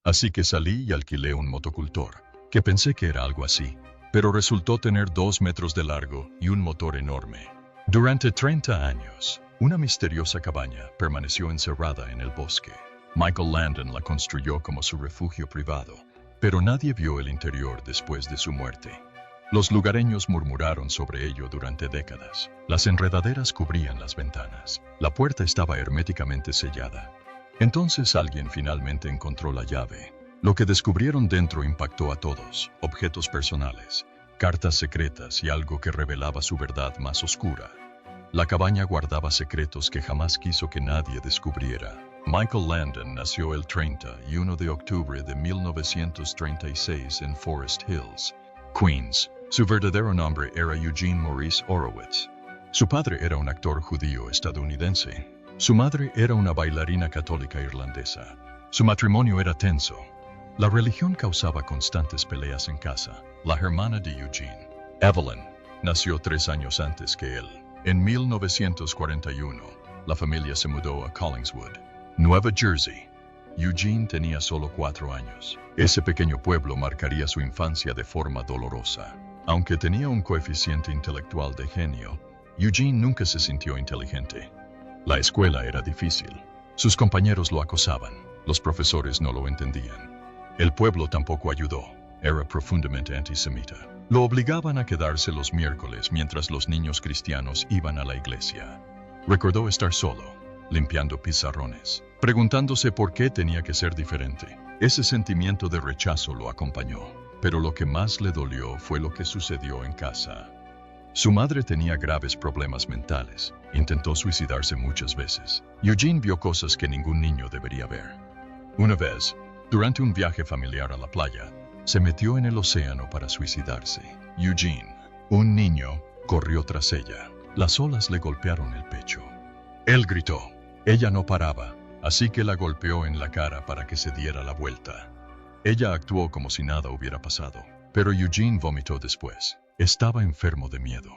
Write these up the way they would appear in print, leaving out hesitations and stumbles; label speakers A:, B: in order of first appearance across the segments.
A: Así que salí y alquilé un motocultor, que pensé que era algo así, pero resultó tener 2 metros de largo y un motor enorme. Durante 30 años, una misteriosa cabaña permaneció encerrada en el bosque. Michael Landon la construyó como su refugio privado, pero nadie vio el interior después de su muerte. Los lugareños murmuraron sobre ello durante décadas. Las enredaderas cubrían las ventanas. La puerta estaba herméticamente sellada. Entonces alguien finalmente encontró la llave. Lo que descubrieron dentro impactó a todos: objetos personales, cartas secretas y algo que revelaba su verdad más oscura. La cabaña guardaba secretos que jamás quiso que nadie descubriera. Michael Landon nació el 31 de octubre de 1936 en Forest Hills, Queens. Su verdadero nombre era Eugene Maurice Horowitz. Su padre era un actor judío estadounidense. Su madre era una bailarina católica irlandesa. Su matrimonio era tenso. La religión causaba constantes peleas en casa. La hermana de Eugene, Evelyn, nació 3 años antes que él. En 1941, la familia se mudó a Collingswood, Nueva Jersey. Eugene tenía solo 4 años. Ese pequeño pueblo marcaría su infancia de forma dolorosa. Aunque tenía un coeficiente intelectual de genio, Eugene nunca se sintió inteligente. La escuela era difícil. Sus compañeros lo acosaban. Los profesores no lo entendían. El pueblo tampoco ayudó. Era profundamente antisemita. Lo obligaban a quedarse los miércoles mientras los niños cristianos iban a la iglesia. Recordó estar solo, limpiando pizarrones, preguntándose por qué tenía que ser diferente. Ese sentimiento de rechazo lo acompañó, pero lo que más le dolió fue lo que sucedió en casa. Su madre tenía graves problemas mentales. Intentó suicidarse muchas veces. Eugene vio cosas que ningún niño debería ver. Una vez, durante un viaje familiar a la playa, se metió en el océano para suicidarse. Eugene, un niño, corrió tras ella. Las olas le golpearon el pecho. Él gritó. Ella no paraba, así que la golpeó en la cara para que se diera la vuelta. Ella actuó como si nada hubiera pasado, pero Eugene vomitó después. Estaba enfermo de miedo.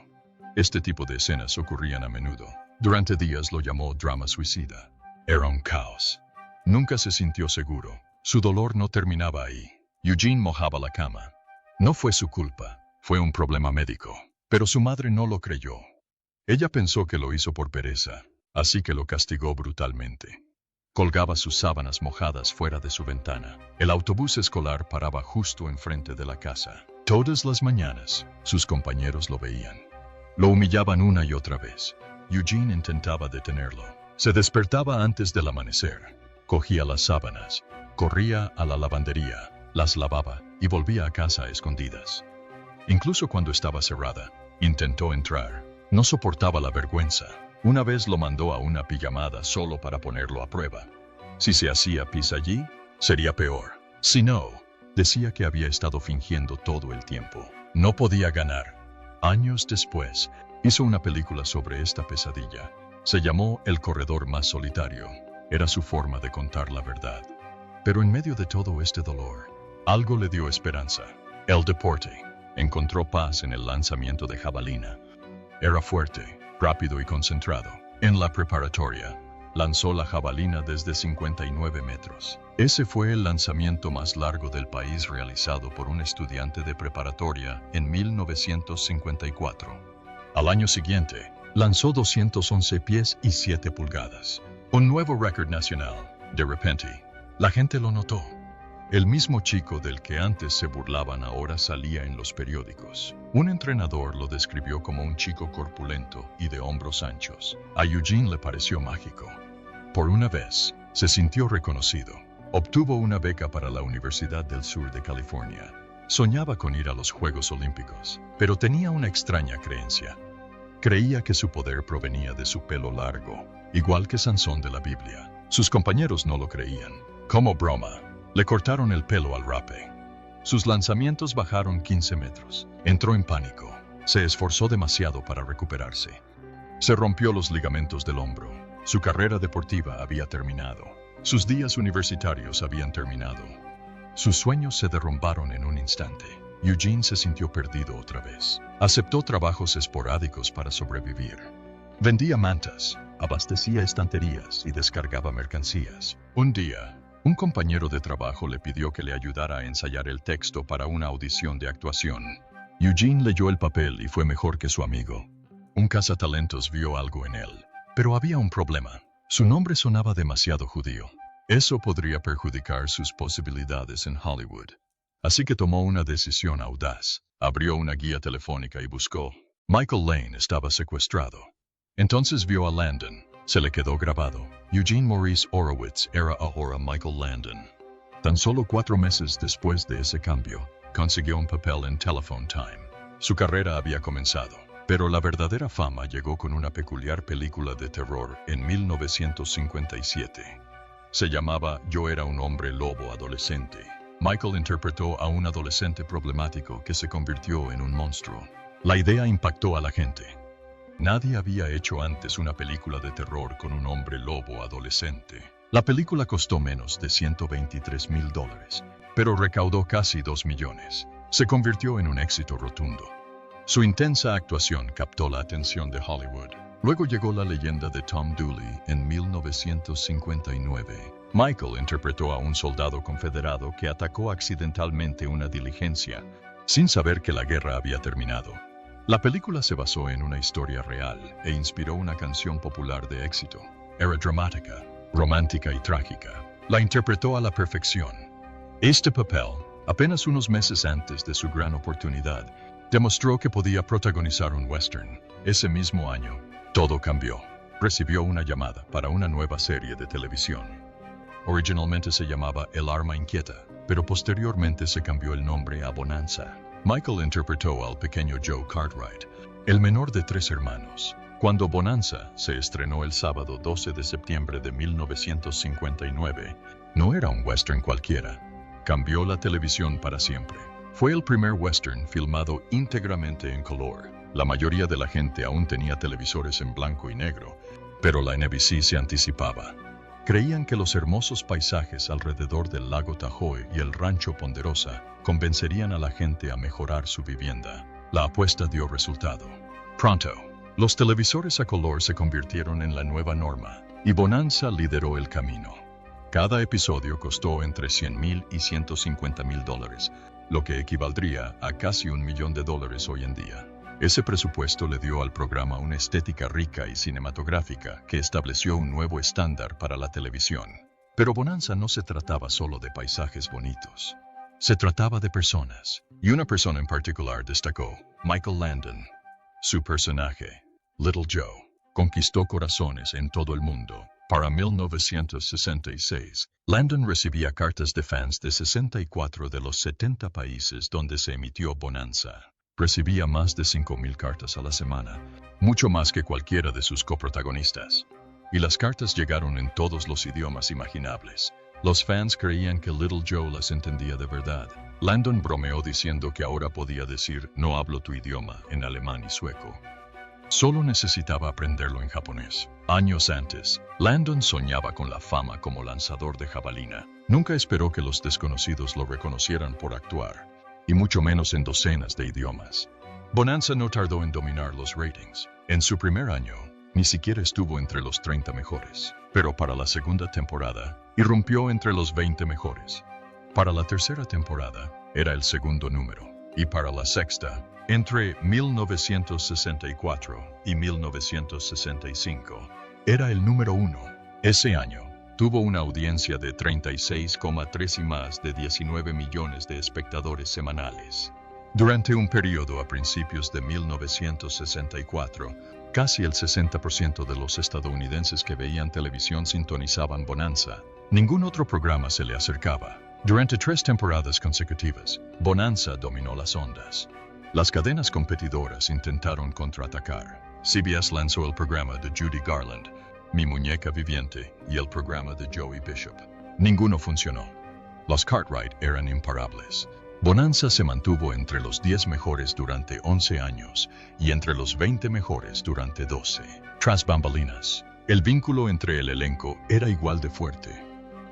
A: Este tipo de escenas ocurrían a menudo. Durante días lo llamó drama suicida. Era un caos. Nunca se sintió seguro. Su dolor no terminaba ahí. Eugene mojaba la cama. No fue su culpa, fue un problema médico. Pero su madre no lo creyó. Ella pensó que lo hizo por pereza, así que lo castigó brutalmente. Colgaba sus sábanas mojadas fuera de su ventana. El autobús escolar paraba justo enfrente de la casa. Todas las mañanas, sus compañeros lo veían. Lo humillaban una y otra vez. Eugene intentaba detenerlo. Se despertaba antes del amanecer. Cogía las sábanas, corría a la lavandería, las lavaba y volvía a casa a escondidas. Incluso cuando estaba cerrada, intentó entrar. No soportaba la vergüenza. Una vez lo mandó a una pijamada solo para ponerlo a prueba. Si se hacía pis allí, sería peor. Si no, decía que había estado fingiendo todo el tiempo. No podía ganar. Años después, hizo una película sobre esta pesadilla. Se llamó El corredor más solitario. Era su forma de contar la verdad. Pero en medio de todo este dolor, algo le dio esperanza. El deporte. Encontró paz en el lanzamiento de jabalina. Era fuerte, rápido y concentrado. En la preparatoria, lanzó la jabalina desde 59 metros. Ese fue el lanzamiento más largo del país realizado por un estudiante de preparatoria en 1954. Al año siguiente, lanzó 211 pies y 7 pulgadas. Un nuevo récord nacional. De repente, la gente lo notó. El mismo chico del que antes se burlaban ahora salía en los periódicos. Un entrenador lo describió como un chico corpulento y de hombros anchos. A Eugene le pareció mágico. Por una vez, se sintió reconocido. Obtuvo una beca para la Universidad del Sur de California. Soñaba con ir a los Juegos Olímpicos, pero tenía una extraña creencia. Creía que su poder provenía de su pelo largo, igual que Sansón de la Biblia. Sus compañeros no lo creían. Como broma, le cortaron el pelo al rape. Sus lanzamientos bajaron 15 metros. Entró en pánico. Se esforzó demasiado para recuperarse. Se rompió los ligamentos del hombro. Su carrera deportiva había terminado. Sus días universitarios habían terminado. Sus sueños se derrumbaron en un instante. Eugene se sintió perdido otra vez. Aceptó trabajos esporádicos para sobrevivir. Vendía mantas, abastecía estanterías y descargaba mercancías. Un día, Un compañero de trabajo le pidió que le ayudara a ensayar el texto para una audición de actuación. Eugene leyó el papel y fue mejor que su amigo. Un cazatalentos vio algo en él, pero había un problema. Su nombre sonaba demasiado judío. Eso podría perjudicar sus posibilidades en Hollywood. Así que tomó una decisión audaz. Abrió una guía telefónica y buscó. Michael Lane estaba secuestrado. Entonces vio a Landon. Se le quedó grabado. Eugene Maurice Horowitz era ahora Michael Landon. Tan solo 4 meses después de ese cambio, consiguió un papel en Telephone Time. Su carrera había comenzado, pero la verdadera fama llegó con una peculiar película de terror en 1957. Se llamaba Yo era un hombre lobo adolescente. Michael interpretó a un adolescente problemático que se convirtió en un monstruo. La idea impactó a la gente. Nadie había hecho antes una película de terror con un hombre lobo adolescente. La película costó menos de $123,000, pero recaudó casi 2 millones. Se convirtió en un éxito rotundo. Su intensa actuación captó la atención de Hollywood. Luego llegó la leyenda de Tom Dooley en 1959. Michael interpretó a un soldado confederado que atacó accidentalmente una diligencia, sin saber que la guerra había terminado. La película se basó en una historia real e inspiró una canción popular de éxito. Era dramática, romántica y trágica. La interpretó a la perfección. Este papel, apenas unos meses antes de su gran oportunidad, demostró que podía protagonizar un western. Ese mismo año, todo cambió. Recibió una llamada para una nueva serie de televisión. Originalmente se llamaba El Arma Inquieta, pero posteriormente se cambió el nombre a Bonanza. Michael interpretó al pequeño Joe Cartwright, el menor de 3 hermanos. Cuando Bonanza se estrenó el sábado 12 de septiembre de 1959, no era un western cualquiera. Cambió la televisión para siempre. Fue el primer western filmado íntegramente en color. La mayoría de la gente aún tenía televisores en blanco y negro, pero la NBC se anticipaba. Creían que los hermosos paisajes alrededor del lago Tahoe y el rancho Ponderosa convencerían a la gente a mejorar su vivienda. La apuesta dio resultado. Pronto, los televisores a color se convirtieron en la nueva norma, y Bonanza lideró el camino. Cada episodio costó entre $100,000 y $150,000, lo que equivaldría a casi $1 millón hoy en día. Ese presupuesto le dio al programa una estética rica y cinematográfica que estableció un nuevo estándar para la televisión. Pero Bonanza no se trataba solo de paisajes bonitos. Se trataba de personas, y una persona en particular destacó, Michael Landon. Su personaje, Little Joe, conquistó corazones en todo el mundo. Para 1966, Landon recibía cartas de fans de 64 de los 70 países donde se emitió Bonanza. Recibía más de 5,000 cartas a la semana, mucho más que cualquiera de sus coprotagonistas. Y las cartas llegaron en todos los idiomas imaginables. Los fans creían que Little Joe las entendía de verdad. Landon bromeó diciendo que ahora podía decir "no hablo tu idioma" en alemán y sueco. Solo necesitaba aprenderlo en japonés. Años antes, Landon soñaba con la fama como lanzador de jabalina. Nunca esperó que los desconocidos lo reconocieran por actuar, y mucho menos en docenas de idiomas. Bonanza no tardó en dominar los ratings. En su primer año, ni siquiera estuvo entre los 30 mejores, pero para la segunda temporada, irrumpió entre los 20 mejores. Para la tercera temporada, era el segundo número, y para la sexta, entre 1964 y 1965, era el número 1. Ese año, tuvo una audiencia de 36,3 y más de 19 millones de espectadores semanales. Durante un periodo a principios de 1964, casi el 60% de los estadounidenses que veían televisión sintonizaban Bonanza. Ningún otro programa se le acercaba. Durante 3 temporadas consecutivas, Bonanza dominó las ondas. Las cadenas competidoras intentaron contraatacar. CBS lanzó el programa de Judy Garland, Mi Muñeca Viviente, y el programa de Joey Bishop. Ninguno funcionó. Los Cartwright eran imparables. Bonanza se mantuvo entre los 10 mejores durante 11 años y entre los 20 mejores durante 12. Tras bambalinas, el vínculo entre el elenco era igual de fuerte.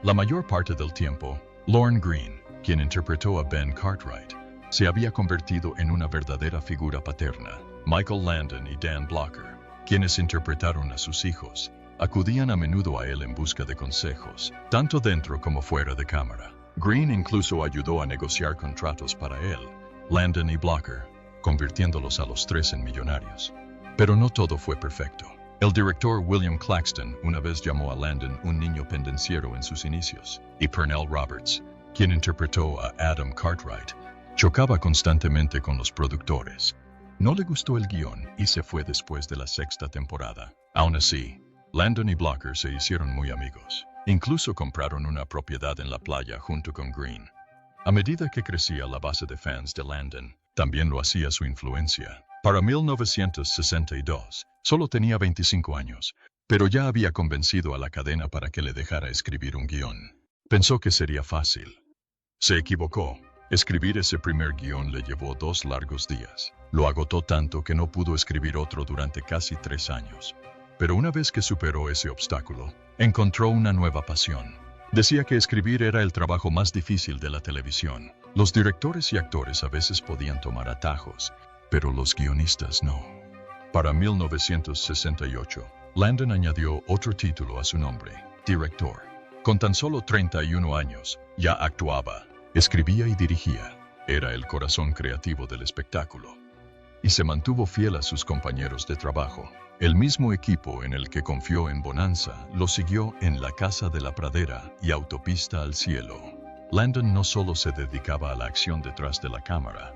A: La mayor parte del tiempo, Lorne Greene, quien interpretó a Ben Cartwright, se había convertido en una verdadera figura paterna. Michael Landon y Dan Blocker, quienes interpretaron a sus hijos, Acudían a menudo a él en busca de consejos, tanto dentro como fuera de cámara. Green incluso ayudó a negociar contratos para él, Landon y Blocker, convirtiéndolos a los tres en millonarios. Pero no todo fue perfecto. El director William Claxton una vez llamó a Landon un niño pendenciero en sus inicios, y Pernell Roberts, quien interpretó a Adam Cartwright, chocaba constantemente con los productores. No le gustó el guión y se fue después de la sexta temporada. Aún así, Landon y Blocker se hicieron muy amigos. Incluso compraron una propiedad en la playa junto con Green. A medida que crecía la base de fans de Landon, también lo hacía su influencia. Para 1962, solo tenía 25 años, pero ya había convencido a la cadena para que le dejara escribir un guión. Pensó que sería fácil. Se equivocó. Escribir ese primer guión le llevó 2 largos días. Lo agotó tanto que no pudo escribir otro durante casi 3 años. Pero una vez que superó ese obstáculo, encontró una nueva pasión. Decía que escribir era el trabajo más difícil de la televisión. Los directores y actores a veces podían tomar atajos, pero los guionistas no. Para 1968, Landon añadió otro título a su nombre, director. Con tan solo 31 años, ya actuaba, escribía y dirigía. Era el corazón creativo del espectáculo. Y se mantuvo fiel a sus compañeros de trabajo. El mismo equipo en el que confió en Bonanza lo siguió en La Casa de la Pradera y Autopista al Cielo. Landon no solo se dedicaba a la acción detrás de la cámara,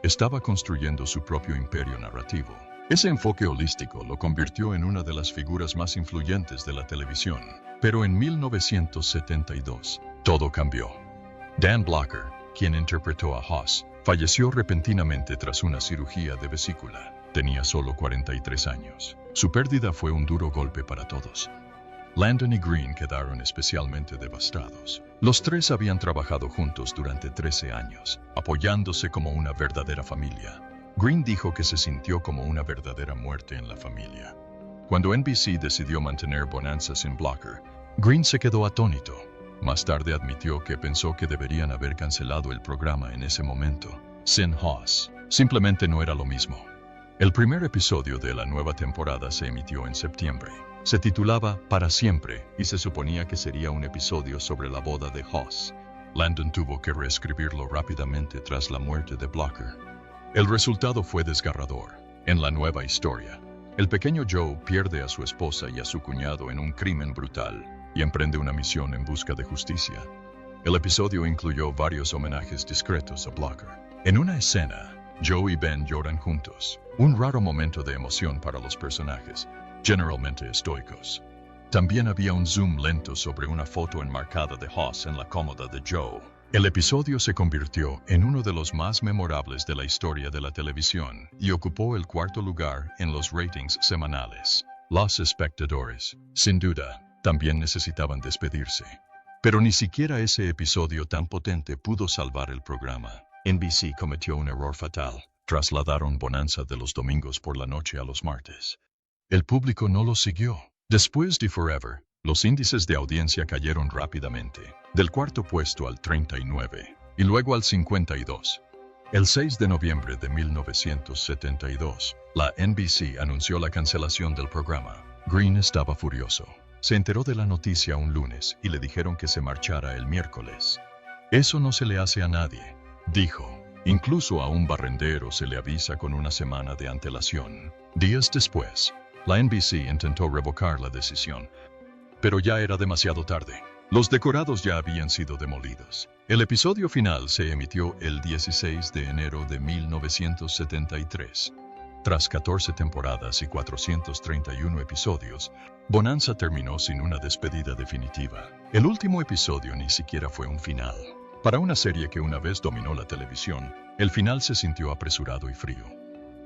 A: estaba construyendo su propio imperio narrativo. Ese enfoque holístico lo convirtió en una de las figuras más influyentes de la televisión. Pero en 1972, todo cambió. Dan Blocker, quien interpretó a Hoss, falleció repentinamente tras una cirugía de vesícula. Tenía solo 43 años. Su pérdida fue un duro golpe para todos. Landon y Green quedaron especialmente devastados. Los tres habían trabajado juntos durante 13 años, apoyándose como una verdadera familia. Green dijo que se sintió como una verdadera muerte en la familia. Cuando NBC decidió mantener Bonanza sin Blocker, Green se quedó atónito. Más tarde admitió que pensó que deberían haber cancelado el programa en ese momento. Sin Hoss, simplemente no era lo mismo. El primer episodio de la nueva temporada se emitió en septiembre. Se titulaba Para Siempre y se suponía que sería un episodio sobre la boda de Hoss. Landon tuvo que reescribirlo rápidamente tras la muerte de Blocker. El resultado fue desgarrador. En la nueva historia, el pequeño Joe pierde a su esposa y a su cuñado en un crimen brutal y emprende una misión en busca de justicia. El episodio incluyó varios homenajes discretos a Blocker. En una escena, Joe y Ben lloran juntos, un raro momento de emoción para los personajes, generalmente estoicos. También había un zoom lento sobre una foto enmarcada de Hoss en la cómoda de Joe. El episodio se convirtió en uno de los más memorables de la historia de la televisión y ocupó el 4º lugar en los ratings semanales. Los espectadores, sin duda, también necesitaban despedirse. Pero ni siquiera ese episodio tan potente pudo salvar el programa. NBC cometió un error fatal. Trasladaron Bonanza de los domingos por la noche a los martes. El público no lo siguió. Después de Forever, los índices de audiencia cayeron rápidamente, del 4º puesto al 39, y luego al 52. El 6 de noviembre de 1972, la NBC anunció la cancelación del programa. Green estaba furioso. Se enteró de la noticia un lunes y le dijeron que se marchara el miércoles. Eso no se le hace a nadie, dijo. Incluso a un barrendero se le avisa con una semana de antelación. Días después, la NBC intentó revocar la decisión, pero ya era demasiado tarde. Los decorados ya habían sido demolidos. El episodio final se emitió el 16 de enero de 1973. Tras 14 temporadas y 431 episodios, Bonanza terminó sin una despedida definitiva. El último episodio ni siquiera fue un final. Para una serie que una vez dominó la televisión, el final se sintió apresurado y frío.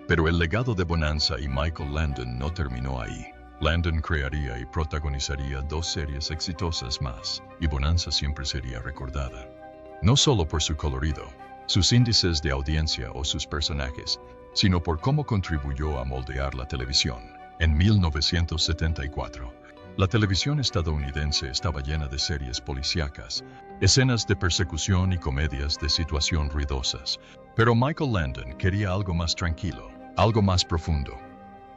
A: Pero el legado de Bonanza y Michael Landon no terminó ahí. Landon crearía y protagonizaría 2 series exitosas más, y Bonanza siempre sería recordada. No solo por su colorido, sus índices de audiencia o sus personajes, sino por cómo contribuyó a moldear la televisión. En 1974, la televisión estadounidense estaba llena de series policíacas, escenas de persecución y comedias de situación ruidosas. Pero Michael Landon quería algo más tranquilo, algo más profundo.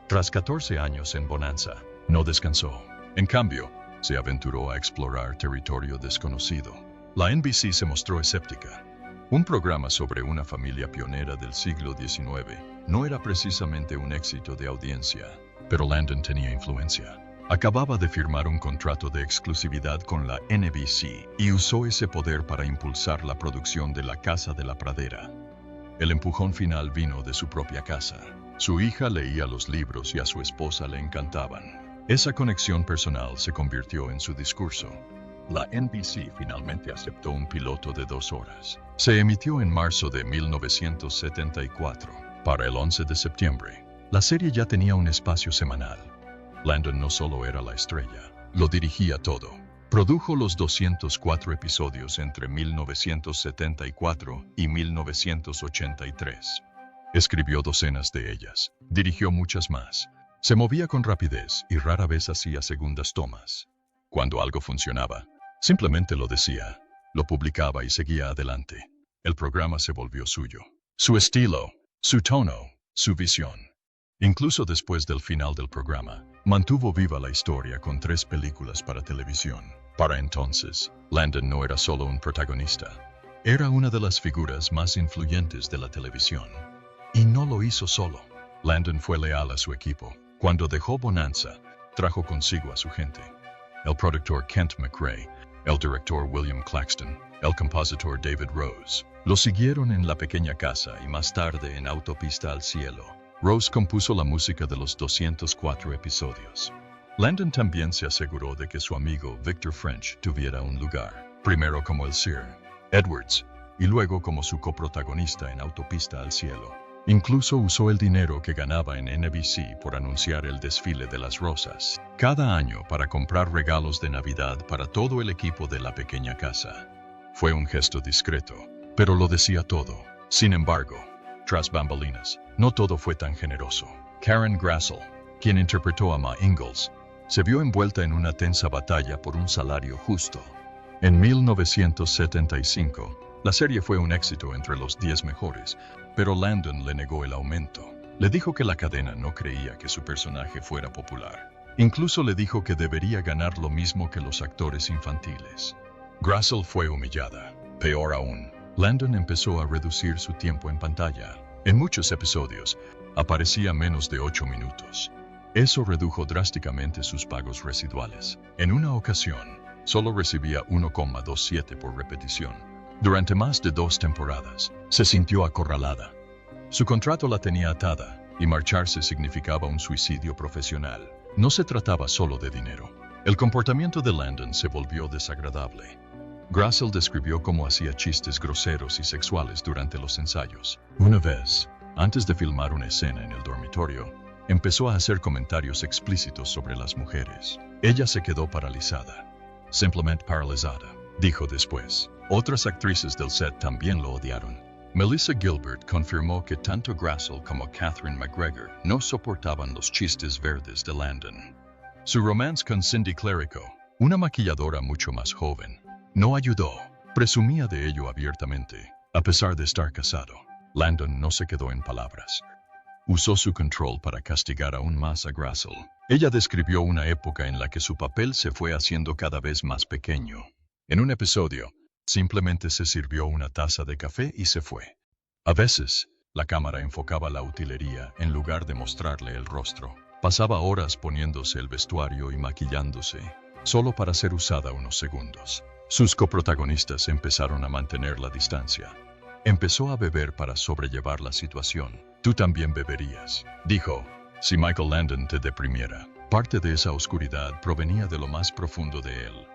A: Tras 14 años en Bonanza, no descansó. En cambio, se aventuró a explorar territorio desconocido. La NBC se mostró escéptica. Un programa sobre una familia pionera del siglo XIX no era precisamente un éxito de audiencia, pero Landon tenía influencia. Acababa de firmar un contrato de exclusividad con la NBC y usó ese poder para impulsar la producción de La Casa de la Pradera. El empujón final vino de su propia casa. Su hija leía los libros y a su esposa le encantaban. Esa conexión personal se convirtió en su discurso. La NBC finalmente aceptó un piloto de 2 horas. Se emitió en marzo de 1974. Para el 11 de septiembre, la serie ya tenía un espacio semanal. Landon no solo era la estrella, lo dirigía todo. Produjo los 204 episodios entre 1974 y 1983. Escribió docenas de ellas, dirigió muchas más. Se movía con rapidez y rara vez hacía segundas tomas. Cuando algo funcionaba, simplemente lo decía, lo publicaba y seguía adelante. El programa se volvió suyo. Su estilo, su tono, su visión. Incluso después del final del programa, mantuvo viva la historia con 3 películas para televisión. Para entonces, Landon no era solo un protagonista. Era una de las figuras más influyentes de la televisión. Y no lo hizo solo. Landon fue leal a su equipo. Cuando dejó Bonanza, trajo consigo a su gente. El productor Kent McRae, el director William Claxton, el compositor David Rose. Lo siguieron en La Pequeña Casa y más tarde en Autopista al Cielo. Rose compuso la música de los 204 episodios. Landon también se aseguró de que su amigo Victor French tuviera un lugar, primero como el Sir Edwards y luego como su coprotagonista en Autopista al Cielo. Incluso usó el dinero que ganaba en NBC por anunciar el desfile de las rosas cada año para comprar regalos de Navidad para todo el equipo de La Pequeña Casa. Fue un gesto discreto, pero lo decía todo. Sin embargo, tras bambalinas, no todo fue tan generoso. Karen Grassel, quien interpretó a Ma Ingalls, se vio envuelta en una tensa batalla por un salario justo. En 1975, la serie fue un éxito entre los 10 mejores, pero Landon le negó el aumento. Le dijo que la cadena no creía que su personaje fuera popular. Incluso le dijo que debería ganar lo mismo que los actores infantiles. Grassel fue humillada. Peor aún, Landon empezó a reducir su tiempo en pantalla. En muchos episodios, aparecía menos de 8 minutos. Eso redujo drásticamente sus pagos residuales. En una ocasión, solo recibía 1,27 por repetición. Durante más de 2 temporadas, se sintió acorralada. Su contrato la tenía atada, y marcharse significaba un suicidio profesional. No se trataba solo de dinero. El comportamiento de Landon se volvió desagradable. Grassel describió cómo hacía chistes groseros y sexuales durante los ensayos. Una vez, antes de filmar una escena en el dormitorio, empezó a hacer comentarios explícitos sobre las mujeres. Ella se quedó paralizada. Simplemente paralizada, dijo después. Otras actrices del set también lo odiaron. Melissa Gilbert confirmó que tanto Grassel como Catherine McGregor no soportaban los chistes verdes de Landon. Su romance con Cindy Clerico, una maquilladora mucho más joven, no ayudó. Presumía de ello abiertamente. A pesar de estar casado, Landon no se quedó en palabras. Usó su control para castigar aún más a Grassel. Ella describió una época en la que su papel se fue haciendo cada vez más pequeño. En un episodio, simplemente se sirvió una taza de café y se fue. A veces, la cámara enfocaba la utilería en lugar de mostrarle el rostro. Pasaba horas poniéndose el vestuario y maquillándose, solo para ser usada unos segundos. Sus coprotagonistas empezaron a mantener la distancia. Empezó a beber para sobrellevar la situación. Tú también beberías, dijo, si Michael Landon te deprimiera. Parte de esa oscuridad provenía de lo más profundo de él.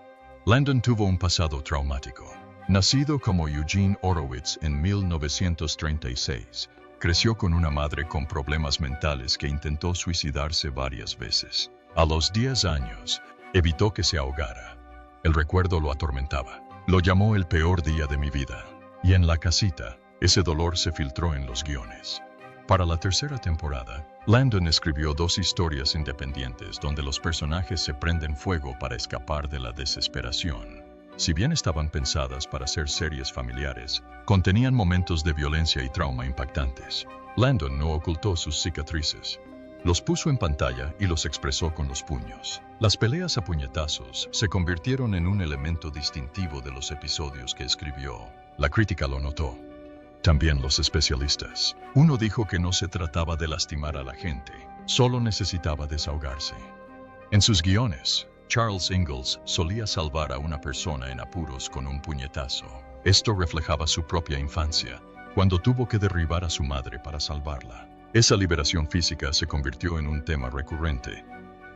A: Landon tuvo un pasado traumático. Nacido como Eugene Horowitz en 1936, creció con una madre con problemas mentales que intentó suicidarse varias veces. A los 10 años, evitó que se ahogara. El recuerdo lo atormentaba. Lo llamó el peor día de mi vida. Y en la casita, ese dolor se filtró en los guiones. Para la tercera temporada, Landon escribió 2 historias independientes donde los personajes se prenden fuego para escapar de la desesperación. Si bien estaban pensadas para ser series familiares, contenían momentos de violencia y trauma impactantes. Landon no ocultó sus cicatrices. Los puso en pantalla y los expresó con los puños. Las peleas a puñetazos se convirtieron en un elemento distintivo de los episodios que escribió. La crítica lo notó. También los especialistas. Uno dijo que no se trataba de lastimar a la gente, solo necesitaba desahogarse. En sus guiones, Charles Ingalls solía salvar a una persona en apuros con un puñetazo. Esto reflejaba su propia infancia, cuando tuvo que derribar a su madre para salvarla. Esa liberación física se convirtió en un tema recurrente.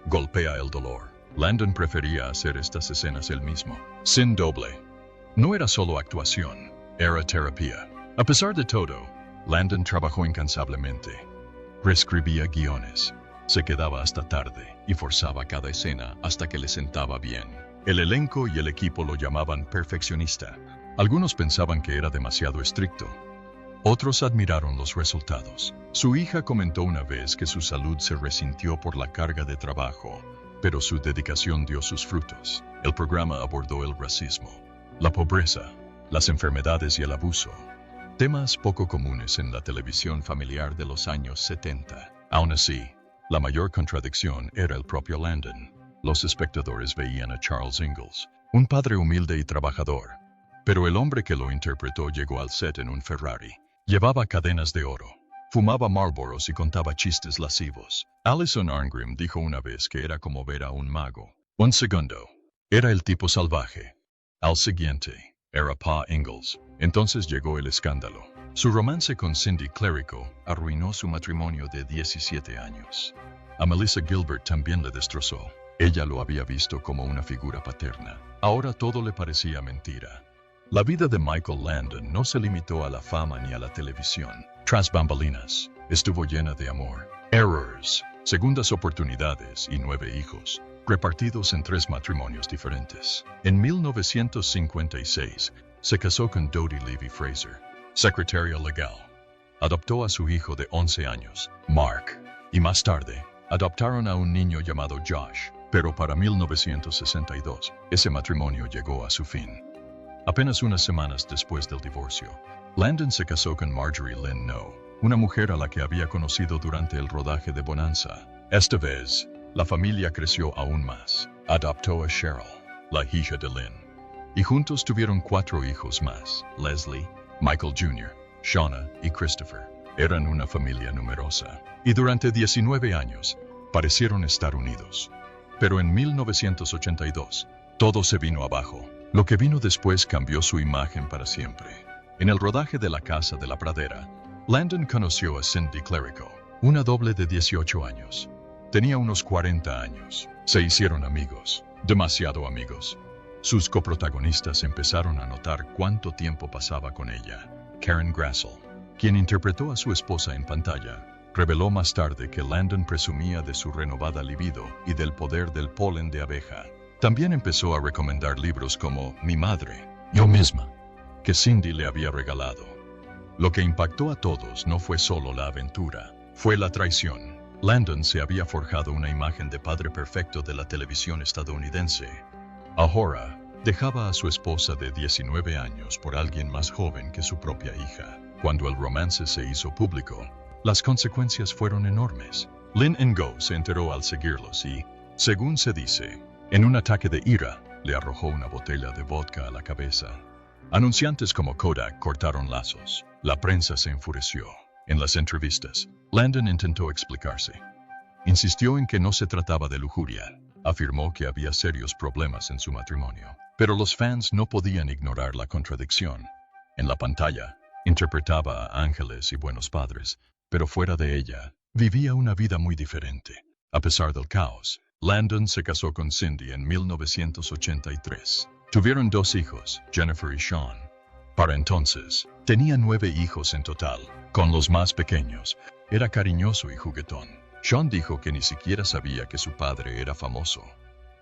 A: Golpea el dolor. Landon prefería hacer estas escenas él mismo, sin doble. No era solo actuación, era terapia. A pesar de todo, Landon trabajó incansablemente. Reescribía guiones, se quedaba hasta tarde y forzaba cada escena hasta que le sentaba bien. El elenco y el equipo lo llamaban perfeccionista. Algunos pensaban que era demasiado estricto. Otros admiraron los resultados. Su hija comentó una vez que su salud se resintió por la carga de trabajo, pero su dedicación dio sus frutos. El programa abordó el racismo, la pobreza, las enfermedades y el abuso, temas poco comunes en la televisión familiar de los años 70. Aún así, la mayor contradicción era el propio Landon. Los espectadores veían a Charles Ingalls, un padre humilde y trabajador, pero el hombre que lo interpretó llegó al set en un Ferrari. Llevaba cadenas de oro, fumaba Marlboros y contaba chistes lascivos. Alison Arngrim dijo una vez que era como ver a un mago. Un segundo, era el tipo salvaje. Al siguiente, era Pa Ingalls. Entonces llegó el escándalo. Su romance con Cindy Clerico arruinó su matrimonio de 17 años. A Melissa Gilbert también le destrozó. Ella lo había visto como una figura paterna. Ahora todo le parecía mentira. La vida de Michael Landon no se limitó a la fama ni a la televisión. Tras bambalinas, estuvo llena de amor, errors, segundas oportunidades y 9 hijos, repartidos en 3 matrimonios diferentes. En 1956, se casó con Dodie Levy Fraser, secretaria legal. Adoptó a su hijo de 11 años, Mark, y más tarde, adoptaron a un niño llamado Josh, pero para 1962, ese matrimonio llegó a su fin. Apenas unas semanas después del divorcio, Landon se casó con Marjorie Lynn No, una mujer a la que había conocido durante el rodaje de Bonanza. Esta vez, la familia creció aún más. Adoptó a Cheryl, la hija de Lynn, y juntos tuvieron 4 hijos más: Leslie, Michael Jr., Shauna y Christopher. Eran una familia numerosa, y durante 19 años parecieron estar unidos. Pero en 1982, todo se vino abajo. Lo que vino después cambió su imagen para siempre. En el rodaje de La Casa de la Pradera, Landon conoció a Cindy Clerico, una doble de 18 años. Tenía unos 40 años. Se hicieron amigos, demasiado amigos. Sus coprotagonistas empezaron a notar cuánto tiempo pasaba con ella. Karen Grassel, quien interpretó a su esposa en pantalla, reveló más tarde que Landon presumía de su renovada libido y del poder del polen de abeja. También empezó a recomendar libros como Mi madre, yo misma, que Cindy le había regalado. Lo que impactó a todos no fue solo la aventura, fue la traición. Landon se había forjado una imagen de padre perfecto de la televisión estadounidense. Ahora, dejaba a su esposa de 19 años por alguien más joven que su propia hija. Cuando el romance se hizo público, las consecuencias fueron enormes. Lynn Ngo se enteró al seguirlos y, según se dice, en un ataque de ira, le arrojó una botella de vodka a la cabeza. Anunciantes como Kodak cortaron lazos. La prensa se enfureció. En las entrevistas, Landon intentó explicarse. Insistió en que no se trataba de lujuria. Afirmó que había serios problemas en su matrimonio. Pero los fans no podían ignorar la contradicción. En la pantalla, interpretaba a ángeles y buenos padres, pero fuera de ella, vivía una vida muy diferente. A pesar del caos, Landon se casó con Cindy en 1983. Tuvieron 2 hijos, Jennifer y Sean. Para entonces, tenía 9 hijos en total. Con los más pequeños, era cariñoso y juguetón. Sean dijo que ni siquiera sabía que su padre era famoso.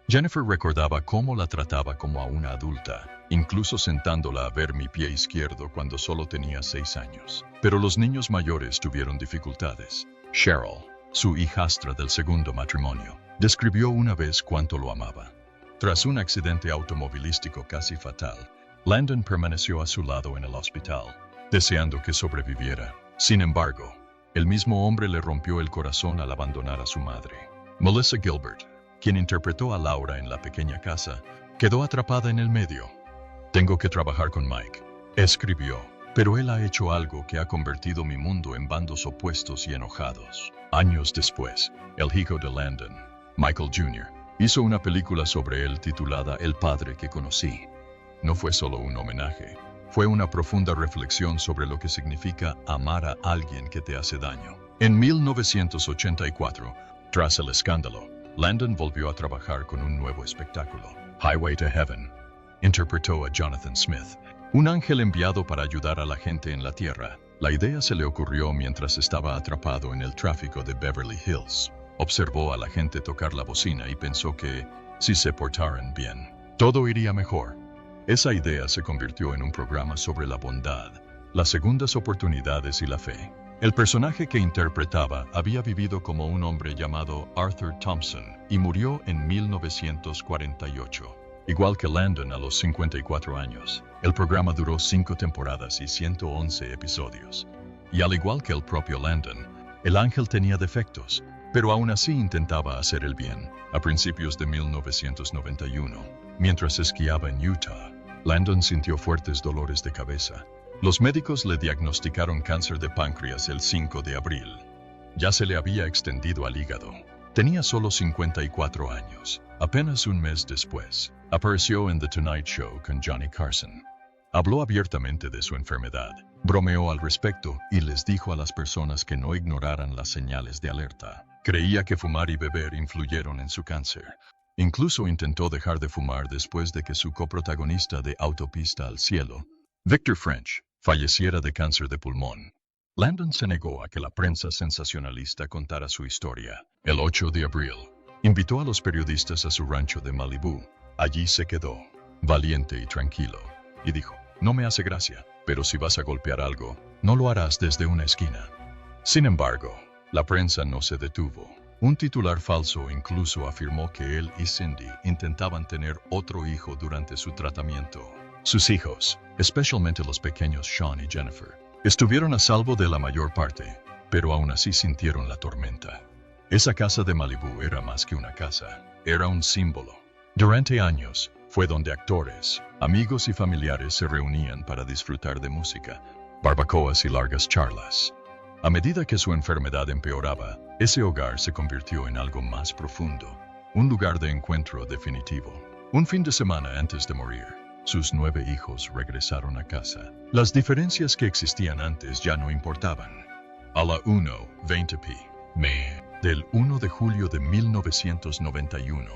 A: Jennifer recordaba cómo la trataba como a una adulta, incluso sentándola a ver mi pie izquierdo cuando solo tenía 6 años. Pero los niños mayores tuvieron dificultades. Cheryl, su hijastra del segundo matrimonio, describió una vez cuánto lo amaba. Tras un accidente automovilístico casi fatal, Landon permaneció a su lado en el hospital, deseando que sobreviviera. Sin embargo, El mismo hombre le rompió el corazón al abandonar a su madre. Melissa Gilbert, quien interpretó a Laura en La pequeña casa, quedó atrapada en el medio. Tengo que trabajar con Mike, escribió, pero él ha hecho algo que ha convertido mi mundo en bandos opuestos y enojados. Años después, el hijo de Landon, Michael Jr., hizo una película sobre él titulada El padre que conocí. No fue solo un homenaje, fue una profunda reflexión sobre lo que significa amar a alguien que te hace daño. En 1984, tras el escándalo, Landon volvió a trabajar con un nuevo espectáculo, Highway to Heaven. Interpretó a Jonathan Smith, un ángel enviado para ayudar a la gente en la tierra. La idea se le ocurrió mientras estaba atrapado en el tráfico de Beverly Hills. Observó a la gente tocar la bocina y pensó que, si se portaran bien, todo iría mejor. Esa idea se convirtió en un programa sobre la bondad, las segundas oportunidades y la fe. El personaje que interpretaba había vivido como un hombre llamado Arthur Thompson y murió en 1948. Igual que Landon a los 54 años, el programa duró 5 temporadas y 111 episodios. Y al igual que el propio Landon, el ángel tenía defectos, pero aún así intentaba hacer el bien. A principios de 1991, mientras esquiaba en Utah, Landon sintió fuertes dolores de cabeza. Los médicos le diagnosticaron cáncer de páncreas el 5 de abril. Ya se le había extendido al hígado. Tenía solo 54 años. Apenas un mes después, apareció en The Tonight Show con Johnny Carson. Habló abiertamente de su enfermedad, bromeó al respecto y les dijo a las personas que no ignoraran las señales de alerta. Creía que fumar y beber influyeron en su cáncer. Incluso intentó dejar de fumar después de que su coprotagonista de Autopista al Cielo, Victor French, falleciera de cáncer de pulmón. Landon se negó a que la prensa sensacionalista contara su historia. El 8 de abril, invitó a los periodistas a su rancho de Malibú. Allí se quedó, valiente y tranquilo, y dijo, no me hace gracia, pero si vas a golpear algo, no lo harás desde una esquina. Sin embargo, la prensa no se detuvo. Un titular falso incluso afirmó que él y Cindy intentaban tener otro hijo durante su tratamiento. Sus hijos, especialmente los pequeños Sean y Jennifer, estuvieron a salvo de la mayor parte, pero aún así sintieron la tormenta. Esa casa de Malibú era más que una casa, era un símbolo. Durante años, fue donde actores, amigos y familiares se reunían para disfrutar de música, barbacoas y largas charlas. A medida que su enfermedad empeoraba, ese hogar se convirtió en algo más profundo, un lugar de encuentro definitivo. Un fin de semana antes de morir, sus 9 hijos regresaron a casa. Las diferencias que existían antes ya no importaban. A la 1:20 p.m. del 1 de julio de 1991,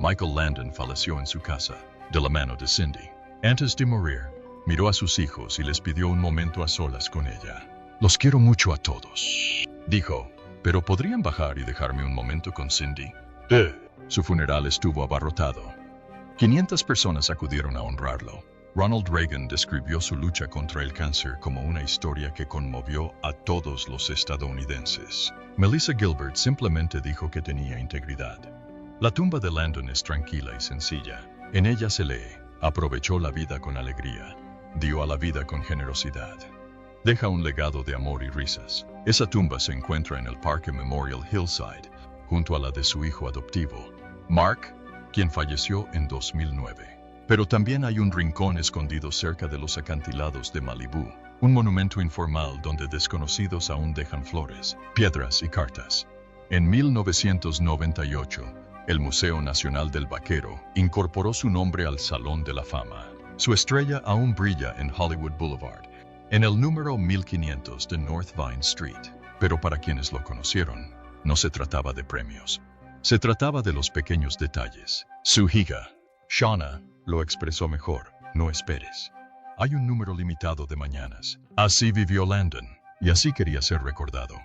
A: Michael Landon falleció en su casa, de la mano de Cindy. Antes de morir, miró a sus hijos y les pidió un momento a solas con ella. Los quiero mucho a todos, dijo, pero ¿podrían bajar y dejarme un momento con Cindy? Su funeral estuvo abarrotado. 500 personas acudieron a honrarlo. Ronald Reagan describió su lucha contra el cáncer como una historia que conmovió a todos los estadounidenses. Melissa Gilbert simplemente dijo que tenía integridad. La tumba de Landon es tranquila y sencilla. En ella se lee, aprovechó la vida con alegría, dio a la vida con generosidad. Deja un legado de amor y risas. Esa tumba se encuentra en el Parque Memorial Hillside, junto a la de su hijo adoptivo, Mark, quien falleció en 2009. Pero también hay un rincón escondido cerca de los acantilados de Malibú, un monumento informal donde desconocidos aún dejan flores, piedras y cartas. En 1998, el Museo Nacional del Vaquero incorporó su nombre al Salón de la Fama. Su estrella aún brilla en Hollywood Boulevard, en el número 1500 de North Vine Street. Pero para quienes lo conocieron, no se trataba de premios. Se trataba de los pequeños detalles. Su hija, Shauna, lo expresó mejor: no esperes. Hay un número limitado de mañanas. Así vivió Landon, y así quería ser recordado.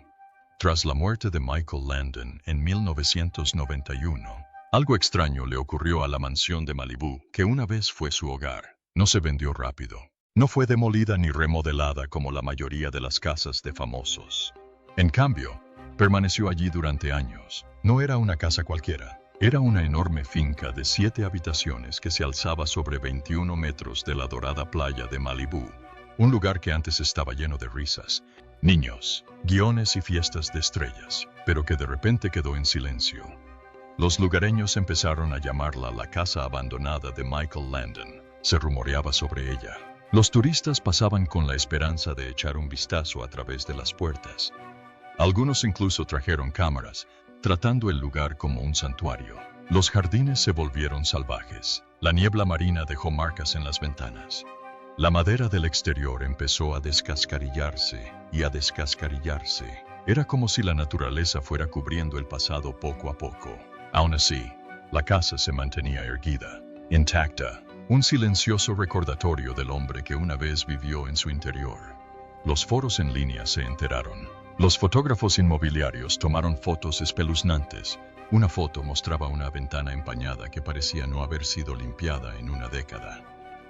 A: Tras la muerte de Michael Landon en 1991, algo extraño le ocurrió a la mansión de Malibú, que una vez fue su hogar. No se vendió rápido. No fue demolida ni remodelada como la mayoría de las casas de famosos. En cambio, permaneció allí durante años. No era una casa cualquiera. Era una enorme finca de 7 habitaciones que se alzaba sobre 21 metros de la dorada playa de Malibú, un lugar que antes estaba lleno de risas, niños, guiones y fiestas de estrellas, pero que de repente quedó en silencio. Los lugareños empezaron a llamarla la casa abandonada de Michael Landon. Se rumoreaba sobre ella. Los turistas pasaban con la esperanza de echar un vistazo a través de las puertas. Algunos incluso trajeron cámaras, tratando el lugar como un santuario. Los jardines se volvieron salvajes. La niebla marina dejó marcas en las ventanas. La madera del exterior empezó a descascarillarse y a descascarillarse. Era como si la naturaleza fuera cubriendo el pasado poco a poco. Aún así, la casa se mantenía erguida, intacta, un silencioso recordatorio del hombre que una vez vivió en su interior. Los foros en línea se enteraron. Los fotógrafos inmobiliarios tomaron fotos espeluznantes. Una foto mostraba una ventana empañada que parecía no haber sido limpiada en una década.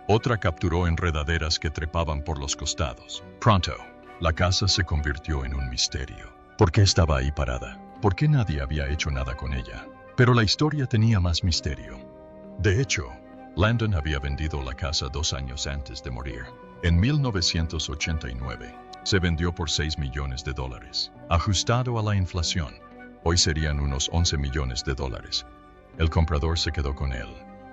A: Otra capturó enredaderas que trepaban por los costados. Pronto, la casa se convirtió en un misterio. ¿Por qué estaba ahí parada? ¿Por qué nadie había hecho nada con ella? Pero la historia tenía más misterio. De hecho, Landon había vendido la casa 2 años antes de morir. En 1989, se vendió por $6 millones. Ajustado a la inflación, hoy serían unos $11 millones. El comprador se quedó con él.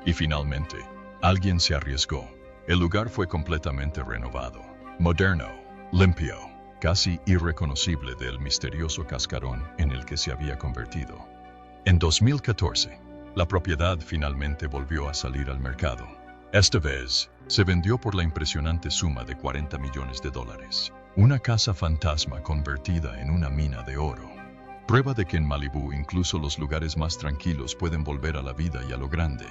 A: Y finalmente, alguien se arriesgó. El lugar fue completamente renovado. Moderno, limpio, casi irreconocible del misterioso cascarón en el que se había convertido. En 2014, la propiedad finalmente volvió a salir al mercado. Esta vez, se vendió por la impresionante suma de $40 millones. Una casa fantasma convertida en una mina de oro. Prueba de que en Malibú incluso los lugares más tranquilos pueden volver a la vida y a lo grande.